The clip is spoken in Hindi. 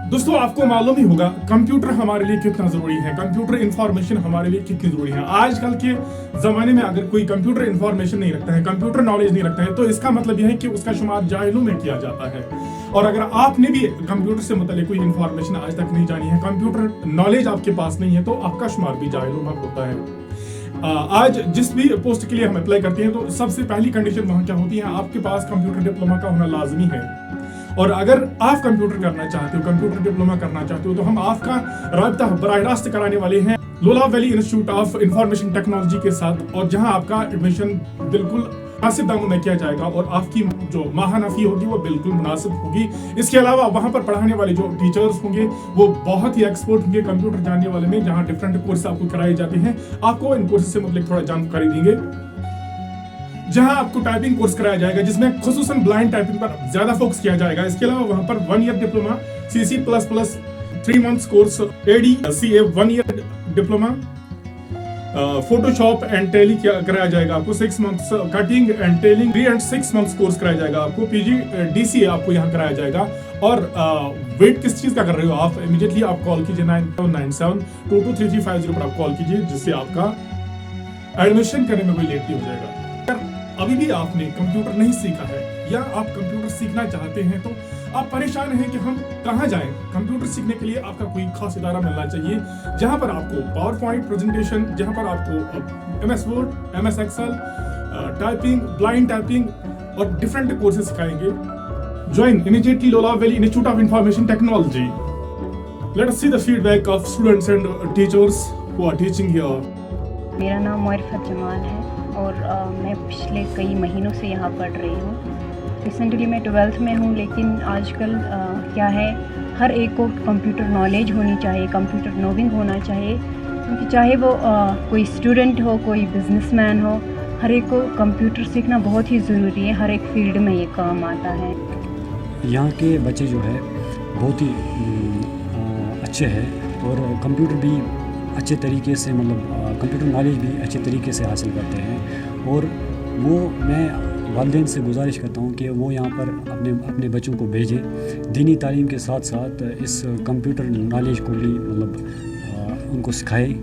दोस्तों आपको मालूम ही होगा कंप्यूटर हमारे लिए कितना जरूरी है, कंप्यूटर इंफॉर्मेशन हमारे लिए कितनी जरूरी है। आजकल के जमाने में अगर कोई कंप्यूटर इंफॉर्मेशन नहीं रखता है, कंप्यूटर नॉलेज नहीं रखता है, तो इसका मतलब यह है कि उसका शुमार जाहिलों में किया जाता है। और अगर आपने भी कंप्यूटर से मुतालिक कोई इंफॉर्मेशन आज तक नहीं जानी है, कंप्यूटर नॉलेज आपके पास नहीं है, तो आपका शुमार भी जाहिलों में होता है। आज जिस भी पोस्ट के लिए हम अप्लाई करते हैं तो सबसे पहली कंडीशन वहां क्या होती है, आपके पास कंप्यूटर डिप्लोमा का होना लाजमी है। और अगर आप कंप्यूटर करना चाहते हो, कंप्यूटर डिप्लोमा करना चाहते हो, तो हम आपका राब्ता बराह रास्त कराने वाले हैं Lolab valley institute of information technology के साथ, और जहां आपका एडमिशन बिल्कुल मुनासिब दामों में किया जाएगा और आपकी जो माहाना फी होगी वो बिल्कुल मुनासिब होगी। इसके अलावा वहां पर पढ़ाने वाले जो टीचर्स होंगे वो बहुत ही एक्सपर्ट होंगे कंप्यूटर जानने वाले में, जहां डिफरेंट कोर्स आपको कराए जाते हैं। आपको इन कोर्स से मतलब थोड़ा जानकारी देंगे। जहां आपको टाइपिंग कोर्स कराया जाएगा जिसमें खुसूसन ब्लाइंड टाइपिंग पर ज्यादा फोकस किया जाएगा। इसके अलावा वहां पर 1 year diploma, CC++, 3 months course, ADCA 1 year diploma, Photoshop and Tally कराया जाएगा आपको, 6 months cutting and tailoring 3 and 6 months course कराया जाएगा आपको, PGDCA आपको यहाँ कराया जाएगा। और वेट किस चीज का कर रहे हो आप, इमीडिएटली आप कॉल कीजिए 9797223350 पर आप कॉल कीजिए, जिससे आपका एडमिशन करने में कोई लेट नहीं हो जाएगा। अगर अभी भी आपने कंप्यूटर नहीं सीखा है या आप कंप्यूटर सीखना चाहते हैं तो आप परेशान हैं कि हम कहां जाएं, कंप्यूटर सीखने के लिए आपका कोई खास इदारा मिलना चाहिए जहां पर आपको पावर पॉइंट प्रेजेंटेशन, जहां पर आपको MS Word, MS Excel, typing, blind typing और डिफरेंट कोर्सेज सिखाएंगे। Join immediately Lolab valley institute of information technology. Let us see the feedback of students and teachers who are teaching here. मेरा नाम मौरफत जमाल है और मैं पिछले कई महीनों से यहाँ पढ़ रही हूँ। रिसेंटली मैं 12th में हूँ, लेकिन आजकल क्या है, हर एक को कंप्यूटर नॉलेज होनी चाहिए, कंप्यूटर नोविंग होना चाहिए, क्योंकि चाहे वो कोई स्टूडेंट हो, कोई बिजनेसमैन हो, हर एक को कंप्यूटर सीखना बहुत ही ज़रूरी है। हर एक फील्ड में ये काम आता है। यहाँ के बच्चे जो है बहुत ही अच्छे हैं और कंप्यूटर भी अच्छे तरीके से, मतलब कंप्यूटर नॉलेज भी अच्छे तरीके से हासिल करते हैं। और वो मैं वालिदैन से गुजारिश करता हूँ कि वो यहाँ पर अपने बच्चों को भेजें, दीनी तालीम के साथ साथ इस कंप्यूटर नॉलेज को भी मतलब उनको सिखाए।